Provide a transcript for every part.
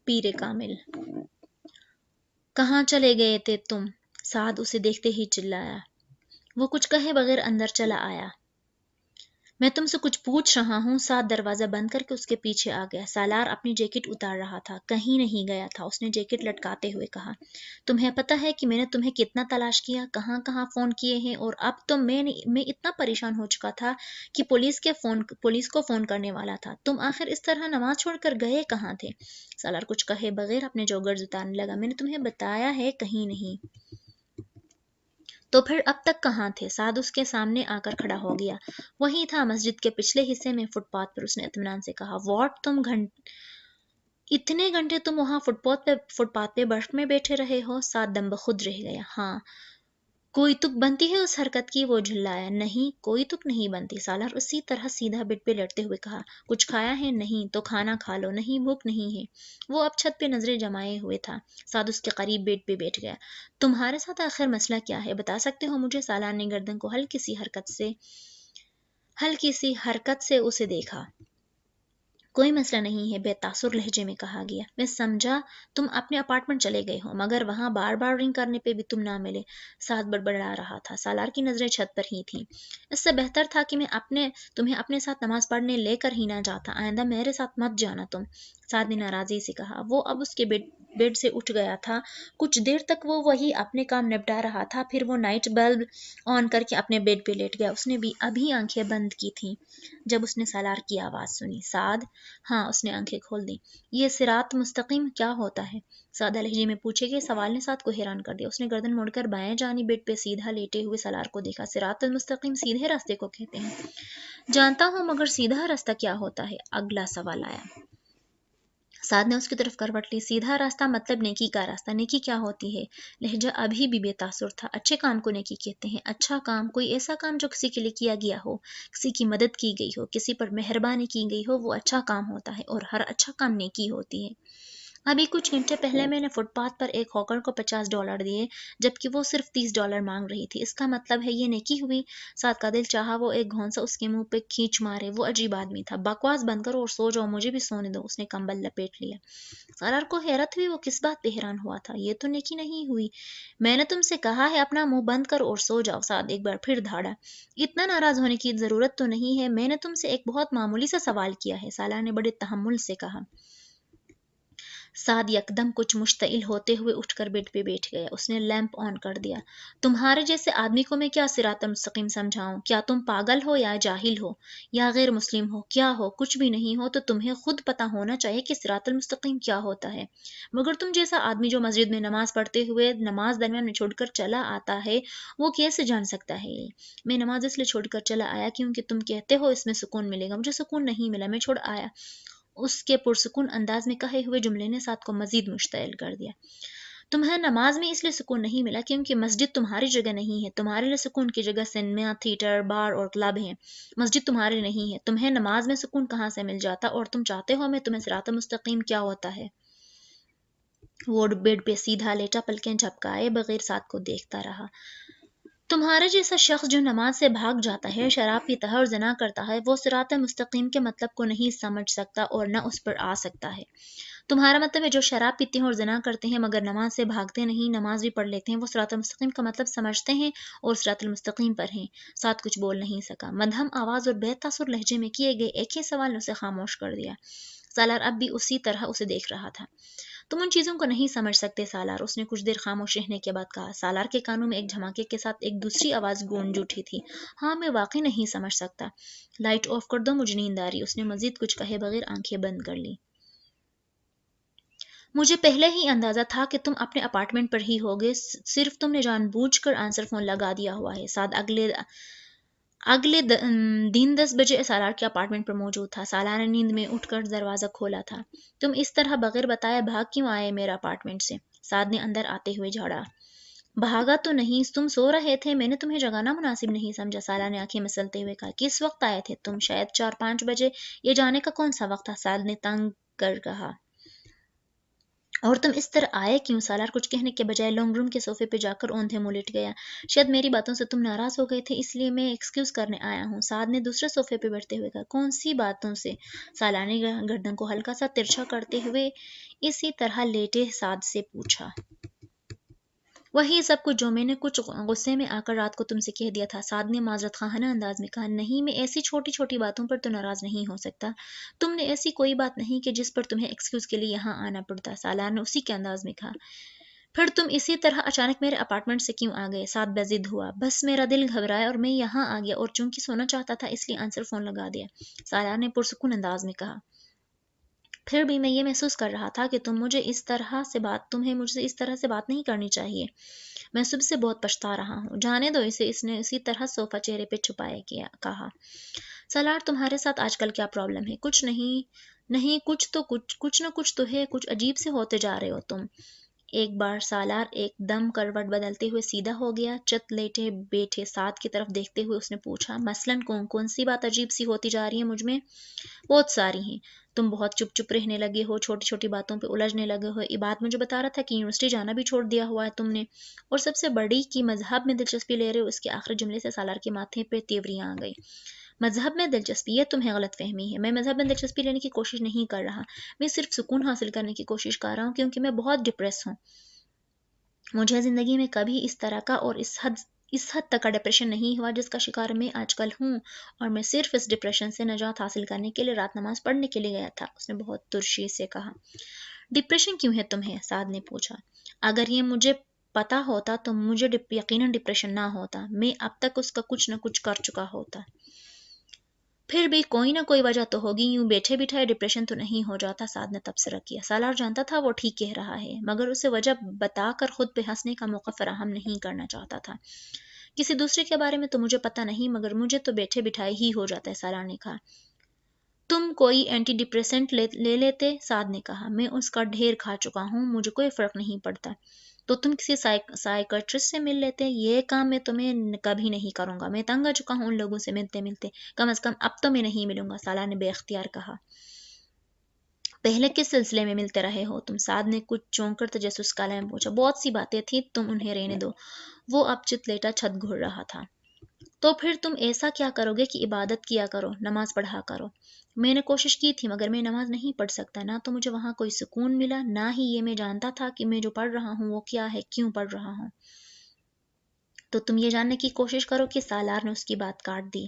پیر کامل۔ کہاں چلے گئے تھے تم؟ سعد اسے دیکھتے ہی چلایا۔ وہ کچھ کہے بغیر اندر چلا آیا۔ میں تم سے کچھ پوچھ رہا ہوں۔ سعد دروازہ بند کر کے اس کے پیچھے آ گیا۔ سالار اپنی جیکٹ اتار رہا تھا۔ کہیں نہیں گیا تھا، اس نے جیکٹ لٹکاتے ہوئے کہا۔ تمہیں پتہ ہے کہ میں نے تمہیں کتنا تلاش کیا، کہاں کہاں فون کیے ہیں، اور اب تو میں اتنا پریشان ہو چکا تھا کہ پولیس کو فون کرنے والا تھا۔ تم آخر اس طرح نماز چھوڑ کر گئے کہاں تھے؟ سالار کچھ کہے بغیر اپنے جوگرز اتارنے لگا۔ میں نے تمہیں بتایا ہے کہیں نہیں۔ تو پھر اب تک کہاں تھے؟ سعد اس کے سامنے آ کر کھڑا ہو گیا۔ وہی تھا، مسجد کے پچھلے حصے میں، فٹ پاتھ پر، اس نے اطمینان سے کہا۔ واٹ، اتنے گھنٹے تم وہاں فٹ پاتھ پہ برف میں بیٹھے رہے ہو؟ سعد دم بخود رہ گیا۔ ہاں۔ کوئی تک بنتی ہے اس حرکت کی؟ وہ جھلایا۔ نہیں، کوئی تک نہیں بنتی۔ سالار اسی طرح سیدھا بیڈ پہ لیٹتے ہوئے کہا۔ کچھ کھایا ہے؟ نہیں۔ تو کھانا کھا لو۔ نہیں، بھوک نہیں ہے۔ وہ اب چھت پہ نظریں جمائے ہوئے تھا۔ سعد اس کے قریب بیڈ پہ بیٹھ گیا۔ تمہارے ساتھ آخر مسئلہ کیا ہے؟ بتا سکتے ہو مجھے؟ سالار نے گردن کو ہلکی سی حرکت سے اسے دیکھا۔ کوئی مسئلہ نہیں ہے، بے تاثر لہجے میں کہا گیا۔ میں سمجھا تم اپنے اپارٹمنٹ چلے گئے ہو، مگر وہاں بار بار رنگ کرنے پہ بھی تم نہ ملے۔ سعد بڑبڑا رہا تھا۔ سالار کی نظریں چھت پر ہی تھیں۔ اس سے بہتر تھا کہ میں تمہیں اپنے ساتھ نماز پڑھنے لے کر ہی نہ جاتا۔ آئندہ میرے ساتھ مت جانا تم۔ سعد نے ناراضی سے کہا۔ وہ اب اس کے بیڈ سے اٹھ گیا تھا۔ کچھ دیر تک وہ وہی اپنے کام نپٹا رہا تھا، پھر وہ نائٹ بلب آن کر کے اپنے بیڈ پہ لیٹ گیا۔ اس نے بھی ابھی آنکھیں بند کی تھیں جب اس نے سالار کی آواز سنی۔ سعد؟ ہاں، اس نے آنکھیں کھول دیں۔ یہ صراط مستقیم کیا ہوتا ہے؟ سادہ لہجے میں پوچھے گئے سوال نے سعد کو حیران کر دیا۔ اس نے گردن موڑ کر بائیں جانب بیڈ پہ سیدھا لیٹے ہوئے سالار کو دیکھا۔ صراط المستقیم سیدھے راستے کو کہتے ہیں۔ جانتا ہوں، مگر سیدھا راستہ کیا ہوتا ہے؟ اگلا سوال آیا۔ سعد نے اس کی طرف کروٹ لی۔ سیدھا راستہ مطلب نیکی کا راستہ۔ نیکی کیا ہوتی ہے؟ لہجہ ابھی بھی بے تاثر تھا۔ اچھے کام کو نیکی کہتے ہیں۔ اچھا کام، کوئی ایسا کام جو کسی کے لیے کیا گیا ہو، کسی کی مدد کی گئی ہو، کسی پر مہربانی کی گئی ہو، وہ اچھا کام ہوتا ہے، اور ہر اچھا کام نیکی ہوتی ہے۔ ابھی کچھ گھنٹے پہلے میں نے فٹ پاتھ پر ایک ہاکر کو $50 دیے، جبکہ وہ صرف $30 مانگ رہی تھی۔ اس کا مطلب ہے یہ نیکی ہوئی؟ سعد کا دل چاہا وہ ایک گھونسا اس کے منہ پہ کھینچ مارے۔ وہ عجیب آدمی تھا۔ بکواس بند کرو اور سو جاؤ، مجھے بھی سونے دو۔ اس نے کمبل لپیٹ لیا۔ سالار کو حیرت ہوئی، وہ کس بات پہ حیران ہوا تھا؟ یہ تو نیکی نہیں ہوئی۔ میں نے تم سے کہا ہے اپنا منہ بند کرو اور سو جاؤ۔ سعد ایک بار پھر دھاڑا۔ اتنا ناراض ہونے کی ضرورت تو نہیں ہے، میں نے تم سے ایک بہت معمولی سا سوال کیا ہے، سالار نے بڑے تحمل سے کہا۔ سعد یکدم کچھ مشتعل ہوتے ہوئے اٹھ کر بیڈ پہ بیٹھ گیا۔ اس نے لیمپ آن کر دیا۔ تمہارے جیسے آدمی کو میں کیا صراط مستقیم سمجھاؤں؟ کیا تم پاگل ہو یا جاہل ہو یا غیر مسلم ہو؟ کیا ہو؟ کچھ بھی نہیں ہو تو تمہیں خود پتہ ہونا چاہیے کہ صراط المستقیم کیا ہوتا ہے۔ مگر تم جیسا آدمی جو مسجد میں نماز پڑھتے ہوئے نماز درمیان میں چھوڑ کر چلا آتا ہے، وہ کیسے جان سکتا ہے یہ؟ میں نماز اس لیے چھوڑ کر چلا آیا کیونکہ تم کہتے ہو اس میں سکون ملے گا۔ مجھے سکون نہیں ملا، میں چھوڑ آیا۔ اس کے پرسکون انداز میں کہے ہوئے جملے نے سعد کو مزید مشتعل کر دیا۔ تمہیں نماز میں اس لیے سکون نہیں ملا کیونکہ مسجد تمہاری جگہ نہیں ہے۔ تمہارے لیے سکون کی جگہ سنیما، تھیٹر، بار اور کلب ہیں۔ مسجد تمہارے نہیں ہے۔ تمہیں نماز میں سکون کہاں سے مل جاتا؟ اور تم چاہتے ہو میں تمہیں صراط مستقیم کیا ہوتا ہے؟ وہ بیڈ پہ سیدھا لیٹا، پلکیں جھپکائے بغیر سعد کو دیکھتا رہا۔ تمہارے جیسا شخص جو نماز سے بھاگ جاتا ہے، شراب پیتا ہے اور زنا کرتا ہے، وہ صراط مستقیم کے مطلب کو نہیں سمجھ سکتا اور نہ اس پر آ سکتا ہے۔ تمہارا مطلب ہے جو شراب پیتے ہیں اور زنا کرتے ہیں مگر نماز سے بھاگتے نہیں، نماز بھی پڑھ لیتے ہیں، وہ صراط مستقیم کا مطلب سمجھتے ہیں اور صراط المستقیم پر ہیں۔ سعد کچھ بول نہیں سکا۔ مدھم آواز اور بے تاثر لہجے میں کیے گئے ایک ہی سوال نے اسے خاموش کر دیا۔ سالار اب بھی اسی طرح اسے دیکھ رہا تھا۔ تم ان چیزوں کو نہیں سمجھ سکتے سالار، اس نے کچھ دیر خاموش رہنے کے بعد کہا۔ سالار کے کانوں میں ایک دھماکے کے ساتھ ایک دوسری آواز گونج اٹھی تھی۔ ہاں، میں واقعی نہیں سمجھ سکتا۔ لائٹ آف کر دو، مجھے نیند آ رہی۔ اس نے مزید کچھ کہے بغیر آنکھیں بند کر لی۔ مجھے پہلے ہی اندازہ تھا کہ تم اپنے اپارٹمنٹ پر ہی ہوگے، صرف تم نے جان بوجھ کر آنسر فون لگا دیا ہوا ہے۔ سعد اگلے دن 10 بجے سالار کے اپارٹمنٹ پر موجود تھا۔ سالار نے نیند میں اٹھ کر دروازہ کھولا تھا۔ تم اس طرح بغیر بتائے بھاگ کیوں آئے میرے اپارٹمنٹ سے؟ سعد نے اندر آتے ہوئے جھاڑا۔ بھاگا تو نہیں، تم سو رہے تھے، میں نے تمہیں جگانا مناسب نہیں سمجھا۔ سالار نے آنکھیں مسلتے ہوئے کہا۔ کس وقت آئے تھے تم؟ شاید 4-5 بجے۔ یہ جانے کا کون سا وقت تھا؟ سعد نے تنگ کر کہا۔ اور تم اس طرح آئے کیوں؟ سالار کچھ کہنے کے بجائے لانگ روم کے صوفے پہ جا کر اوندھے منہ لیٹ گیا۔ شاید میری باتوں سے تم ناراض ہو گئے تھے، اس لیے میں ایکسکیوز کرنے آیا ہوں، سعد نے دوسرے صوفے پہ بیٹھتے ہوئے کہا۔ کون سی باتوں سے؟ سالار نے گردن کو ہلکا سا ترچھا کرتے ہوئے اسی طرح لیٹے سعد سے پوچھا۔ وہی سب کچھ جو میں نے کچھ غصے میں آ کر رات کو تم سے کہہ دیا تھا، سعد نے معذرت خواہانہ انداز میں کہا۔ نہیں، میں ایسی چھوٹی چھوٹی باتوں پر تو ناراض نہیں ہو سکتا۔ تم نے ایسی کوئی بات نہیں کہ جس پر تمہیں ایکسکیوز کے لیے یہاں آنا پڑتا، سالار نے اسی کے انداز میں کہا۔ پھر تم اسی طرح اچانک میرے اپارٹمنٹ سے کیوں آ گئے؟ سعد بضد ہوا۔ بس میرا دل گھبرایا اور میں یہاں آ گیا، اور چونکہ سونا چاہتا تھا اس لیے آنسر فون لگا دیا، سالار نے پرسکون انداز میں کہا۔ پھر بھی میں یہ محسوس کر رہا تھا کہ تمہیں مجھ سے اس طرح سے بات نہیں کرنی چاہیے۔ میں صبح سے بہت پچھتا رہا ہوں۔ جانے دو اسے، اس نے اسی طرح صوفہ چہرے پہ چھپائے کہا۔ سالار تمہارے ساتھ آج کل کیا پرابلم ہے؟ کچھ نہیں کچھ نہ کچھ تو ہے، کچھ عجیب سے ہوتے جا رہے ہو تم۔ ایک بار سالار ایک دم کروٹ بدلتے ہوئے سیدھا ہو گیا، چت لیٹے بیٹھے سعد کی طرف دیکھتے ہوئے اس نے پوچھا۔ مثلاً کون سی بات عجیب سی ہوتی جا رہی ہے مجھ میں؟ بہت ساری ہیں۔ تم بہت چپ رہنے لگے ہو، چھوٹی چھوٹی باتوں پہ الجھنے لگے ہو۔ یہ بات مجھے بتا رہا تھا کہ یونیورسٹی جانا بھی چھوڑ دیا ہوا ہے تم نے، اور سب سے بڑی کہ مذہب میں دلچسپی لے رہے ہو۔ اس کے آخری جملے سے سالار کے ماتھے پہ تیوریاں آ گئی۔ مذہب میں دلچسپی؟ یہ تمہیں غلط فہمی ہے۔ میں مذہب میں دلچسپی لینے کی کوشش نہیں کر رہا، میں صرف سکون حاصل کرنے کی کوشش کر رہا ہوں، کیونکہ میں بہت ڈپریس ہوں۔ مجھے زندگی میں کبھی اس طرح کا اور اس حد تک کا ڈپریشن نہیں ہوا جس کا شکار میں آج کل ہوں، اور میں صرف اس ڈپریشن سے نجات حاصل کرنے کے لیے رات نماز پڑھنے کے لیے گیا تھا، اس نے بہت ترشی سے کہا۔ ڈپریشن کیوں ہے تمہیں؟ سعد نے پوچھا۔ اگر یہ مجھے پتا ہوتا تو مجھے یقیناً ڈپریشن نہ ہوتا، میں اب تک اس کا کچھ نہ کچھ کر چکا ہوتا۔ پھر بھی کوئی نہ کوئی وجہ تو ہوگی، یوں بیٹھے بٹھائے ڈپریشن تو نہیں ہو جاتا، سعد نے تبصرہ کیا۔ سالار جانتا تھا وہ ٹھیک کہہ رہا ہے، مگر اسے وجہ بتا کر خود پہ ہنسنے کا موقع فراہم نہیں کرنا چاہتا تھا۔ کسی دوسرے کے بارے میں تو مجھے پتا نہیں، مگر مجھے تو بیٹھے بٹھائے ہی ہو جاتا ہے، سالار نے کہا۔ تم کوئی اینٹی ڈپریسنٹ لے لیتے، سعد نے کہا۔ میں اس کا ڈھیر کھا چکا ہوں، مجھے کوئی فرق نہیں پڑتا۔ تو تم کسی سائیکٹرسٹ سے مل لیتے۔ یہ کام میں تمہیں کبھی نہیں کروں گا، میں تنگ آ چکا ہوں ان لوگوں سے ملتے، کم از کم اب تو میں نہیں ملوں گا، سالار نے بے اختیار کہا۔ پہلے کس سلسلے میں ملتے رہے ہو تم؟ سعد نے کچھ چونک کر تجسس کالے میں پوچھا۔ بہت سی باتیں تھیں، تم انہیں رہنے دو۔ وہ اب چت لیٹا چھت گھڑ رہا تھا۔ تو پھر تم ایسا کیا کرو گے کہ عبادت کیا کرو، نماز پڑھا کرو؟ میں نے کوشش کی تھی، مگر میں نماز نہیں پڑھ سکتا، نہ تو مجھے وہاں کوئی سکون ملا، نہ ہی یہ میں جانتا تھا کہ میں جو پڑھ رہا ہوں وہ کیا ہے، کیوں پڑھ رہا ہوں۔ تو تم یہ جاننے کی کوشش کرو کہ سالار نے اس کی بات کاٹ دی۔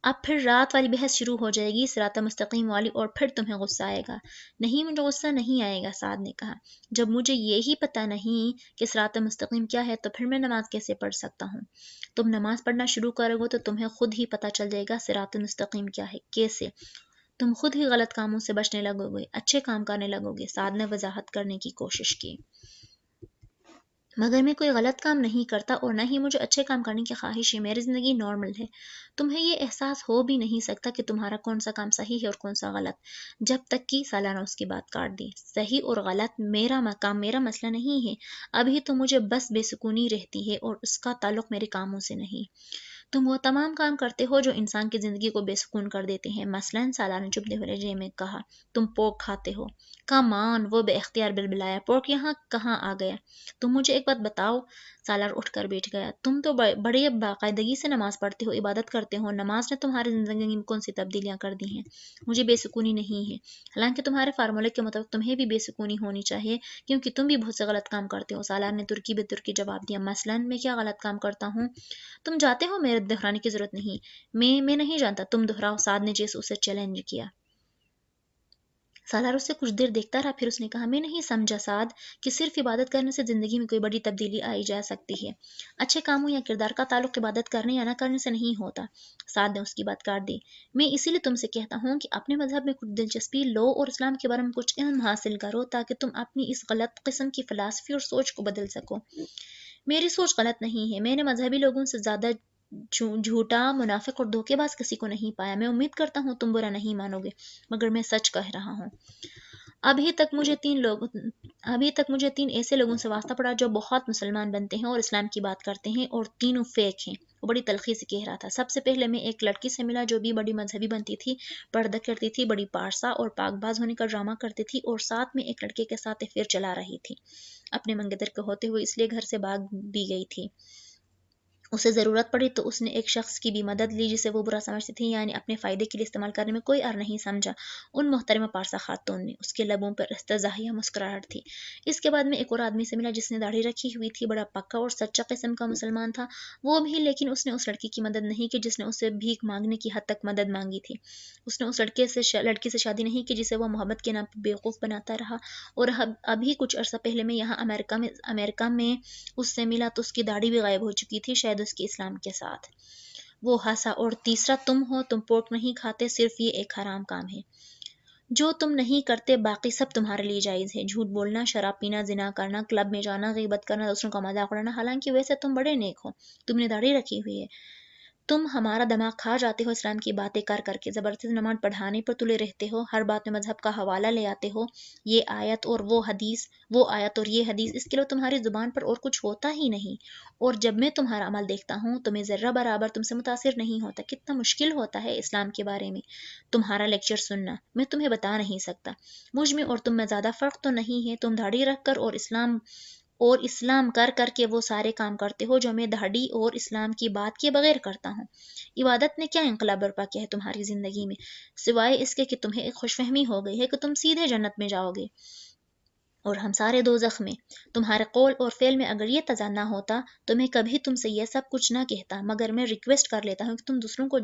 اب پھر رات والی بحث شروع ہو جائے گی، صراط مستقیم والی، اور پھر تمہیں غصہ آئے گا۔ نہیں، مجھے غصہ نہیں آئے گا، سعد نے کہا۔ جب مجھے یہی پتہ نہیں کہ صراط مستقیم کیا ہے تو پھر میں نماز کیسے پڑھ سکتا ہوں؟ تم نماز پڑھنا شروع کرو گے تو تمہیں خود ہی پتہ چل جائے گا صراط مستقیم کیا ہے، کیسے۔ تم خود ہی غلط کاموں سے بچنے لگو گے، اچھے کام کرنے لگو گے، سعد نے وضاحت کرنے کی کوشش کی۔ مگر میں کوئی غلط کام نہیں کرتا، اور نہ ہی مجھے اچھے کام کرنے کی خواہش ہے، میری زندگی نارمل ہے۔ تمہیں یہ احساس ہو بھی نہیں سکتا کہ تمہارا کون سا کام صحیح ہے اور کون سا غلط، جب تک کہ سالانہ اس کی بات کاٹ دی۔ صحیح اور غلط میرا مسئلہ نہیں ہے، ابھی تو مجھے بس بے سکونی رہتی ہے، اور اس کا تعلق میرے کاموں سے نہیں۔ تم وہ تمام کام کرتے ہو جو انسان کی زندگی کو بے سکون کر دیتے ہیں، مثلاً سالانہ چبھتے ہوئے لہجے میں کہا، تم پورک کھاتے ہو۔ کمان، وہ بے اختیار بلبلایا، پورک یہاں کہاں آ گیا؟ تم مجھے ایک بات بتاؤ۔ سالار اٹھ کر بیٹھ گیا۔ تم تو بڑے باقاعدگی سے نماز پڑھتے ہو، عبادت کرتے ہو، نماز نے تمہاری زندگی میں کون سی تبدیلیاں کر دی ہیں؟ مجھے بے سکونی نہیں ہے، حالانکہ تمہارے فارمولے کے مطابق تمہیں بھی بے سکونی ہونی چاہیے، کیونکہ تم بھی بہت سے غلط کام کرتے ہو، سالار نے ترکی بے ترکی جواب دیا۔ مثلاً میں کیا غلط کام کرتا ہوں؟ تم جاتے ہو، میرے دہرانے کی ضرورت نہیں، میں نہیں جانتا، تم دہراؤ، سعد نے جیسے اسے چیلنج کیا۔ سالار اسے کچھ دیر دیکھتا رہا، پھر اس نے کہا، میں نہیں سمجھا سعد کہ صرف عبادت کرنے سے زندگی میں کوئی بڑی تبدیلی آئی جا سکتی ہے۔ اچھے کاموں یا کردار کا تعلق عبادت کرنے یا نہ کرنے سے نہیں ہوتا، سعد نے اس کی بات کاٹ دی۔ میں اسی لیے تم سے کہتا ہوں کہ اپنے مذہب میں کچھ دلچسپی لو اور اسلام کے بارے میں کچھ علم حاصل کرو، تاکہ تم اپنی اس غلط قسم کی فلسفی اور سوچ کو بدل سکو۔ میری سوچ غلط نہیں ہے، میں نے مذہبی لوگوں سے زیادہ جھوٹا، منافق اور دھوکے باز کسی کو نہیں پایا۔ میں امید کرتا ہوں تم برا نہیں مانو گے، مگر میں سچ کہہ رہا ہوں۔ ابھی تک مجھے ابھی تک مجھے 3 ایسے لوگوں سے واسطہ پڑا جو بہت مسلمان بنتے ہیں اور اسلام کی بات کرتے ہیں اور تینوں فیک ہیں. وہ بڑی تلخی سے کہہ رہا تھا. سب سے پہلے میں ایک لڑکی سے ملا جو بھی بڑی مذہبی بنتی تھی، پردہ کرتی تھی، بڑی پارسا اور پاک باز ہونے کا ڈرامہ کرتی تھی، اور ساتھ میں ایک لڑکے کے ساتھ افیئر چلا رہی تھی. اپنے منگتر کے ہوتے ہوئے اس لیے گھر سے بھاگ بھی گئی تھی. اسے ضرورت پڑی تو اس نے ایک شخص کی بھی مدد لی جسے وہ برا سمجھتی تھی، یعنی اپنے فائدے کے لیے استعمال کرنے میں کوئی ار نہیں سمجھا. ان محترمہ پارسا خاتون نے. اس کے لبوں پر استزاہیہ مسکراہٹ تھی. اس کے بعد میں ایک اور آدمی سے ملا جس نے داڑھی رکھی ہوئی تھی، بڑا پکا اور سچا قسم کا مسلمان تھا وہ بھی، لیکن اس نے اس لڑکی کی مدد نہیں کی جس نے اسے بھیک مانگنے کی حد تک مدد مانگی تھی. اس نے اس لڑکی سے شادی نہیں کی جسے وہ محبت کے نام پر بیوقوف بناتا رہا. اور ابھی کچھ عرصہ پہلے میں یہاں امریکہ میں اس سے ملا تو اس کی داڑھی بھی غائب ہو چکی تھی، شاید اس کے اسلام کے ساتھ. وہ ہنسا. اور تیسرا تم ہو. تم پورک نہیں کھاتے، صرف یہ ایک حرام کام ہے جو تم نہیں کرتے، باقی سب تمہارے لیے جائز ہے. جھوٹ بولنا، شراب پینا، زنا کرنا، کلب میں جانا، غیبت کرنا، دوسروں کا مذاق اڑانا. حالانکہ ویسے تم بڑے نیک ہو، تم نے داڑھی رکھی ہوئی ہے. تم ہمارا دماغ کھا جاتے ہو اسلام کی باتیں کر کر کے. زبردستی نماز پڑھانے پر تلے رہتے ہو، ہر بات میں مذہب کا حوالہ لے آتے ہو، یہ آیت اور وہ حدیث، وہ آیت اور یہ حدیث. اس کے لیے تمہاری زبان پر اور کچھ ہوتا ہی نہیں. اور جب میں تمہارا عمل دیکھتا ہوں تو میں ذرہ برابر تم سے متاثر نہیں ہوتا. کتنا مشکل ہوتا ہے اسلام کے بارے میں تمہارا لیکچر سننا، میں تمہیں بتا نہیں سکتا. مجھ میں اور تم میں زیادہ فرق تو نہیں ہے. تم داڑھی رکھ کر اور اسلام کر کر کے وہ سارے کام کرتے ہو جو میں داڑھی اور اسلام کی بات کے بغیر کرتا ہوں. عبادت نے کیا انقلاب برپا کیا ہے تمہاری زندگی میں، سوائے اس کے کہ تمہیں ایک خوش فہمی ہو گئی ہے کہ تم سیدھے جنت میں جاؤ گے اور ہم سارے دوزخ میں. تمہارے قول اور فعل میں اگر یہ تضاد نہ ہوتا تو میں کبھی تم سے یہ سب کچھ نہ کہتا، مگر میں ریکویسٹ کر لیتا ہوں کہ تم دوسروں کو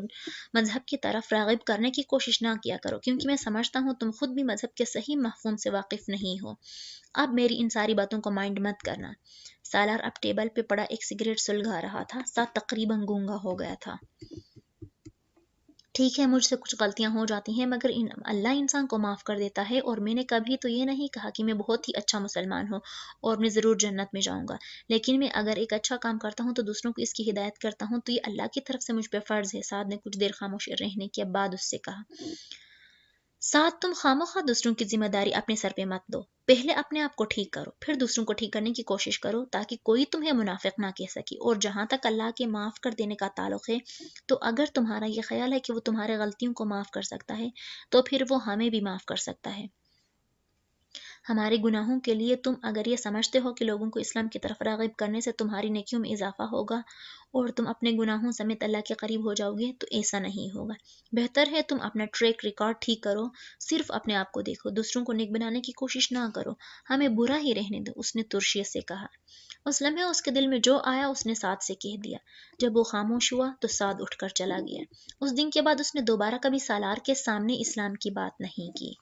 مذہب کی طرف راغب کرنے کی کوشش نہ کیا کرو، کیونکہ میں سمجھتا ہوں تم خود بھی مذہب کے صحیح مفہوم سے واقف نہیں ہو. اب میری ان ساری باتوں کو مائنڈ مت کرنا. سالار اب ٹیبل پہ پڑا ایک سگریٹ سلگا رہا تھا. ساتھ تقریباً گونگا ہو گیا تھا. ٹھیک ہے، مجھ سے کچھ غلطیاں ہو جاتی ہیں، مگر اللہ انسان کو معاف کر دیتا ہے. اور میں نے کبھی تو یہ نہیں کہا کہ میں بہت ہی اچھا مسلمان ہوں اور میں ضرور جنت میں جاؤں گا، لیکن میں اگر ایک اچھا کام کرتا ہوں تو دوسروں کو اس کی ہدایت کرتا ہوں تو یہ اللہ کی طرف سے مجھ پہ فرض ہے. سعد نے کچھ دیر خاموش رہنے کے بعد اس سے کہا، ساتھ تم خامخواہ دوسروں کی ذمہ داری اپنے سر پہ مت دو. پہلے اپنے آپ کو ٹھیک کرو، پھر دوسروں کو ٹھیک کرنے کی کوشش کرو تاکہ کوئی تمہیں منافق نہ کہہ سکے. اور جہاں تک اللہ کے معاف کر دینے کا تعلق ہے تو اگر تمہارا یہ خیال ہے کہ وہ تمہارے غلطیوں کو معاف کر سکتا ہے تو پھر وہ ہمیں بھی معاف کر سکتا ہے. ہمارے گناہوں کے لیے تم اگر یہ سمجھتے ہو کہ لوگوں کو اسلام کی طرف راغب کرنے سے تمہاری نیکیوں میں اضافہ ہوگا اور تم اپنے گناہوں سمیت اللہ کے قریب ہو جاؤ گے تو ایسا نہیں ہوگا. بہتر ہے تم اپنا ٹریک ریکارڈ ٹھیک کرو، صرف اپنے آپ کو دیکھو، دوسروں کو نیک بنانے کی کوشش نہ کرو. ہمیں برا ہی رہنے دو. اس نے ترشیت سے کہا. اس لمحے اس کے دل میں جو آیا اس نے سعد سے کہہ دیا. جب وہ خاموش ہوا تو سعد اٹھ کر چلا گیا. اس دن کے بعد اس نے دوبارہ کبھی سالار کے سامنے اسلام کی بات نہیں کی.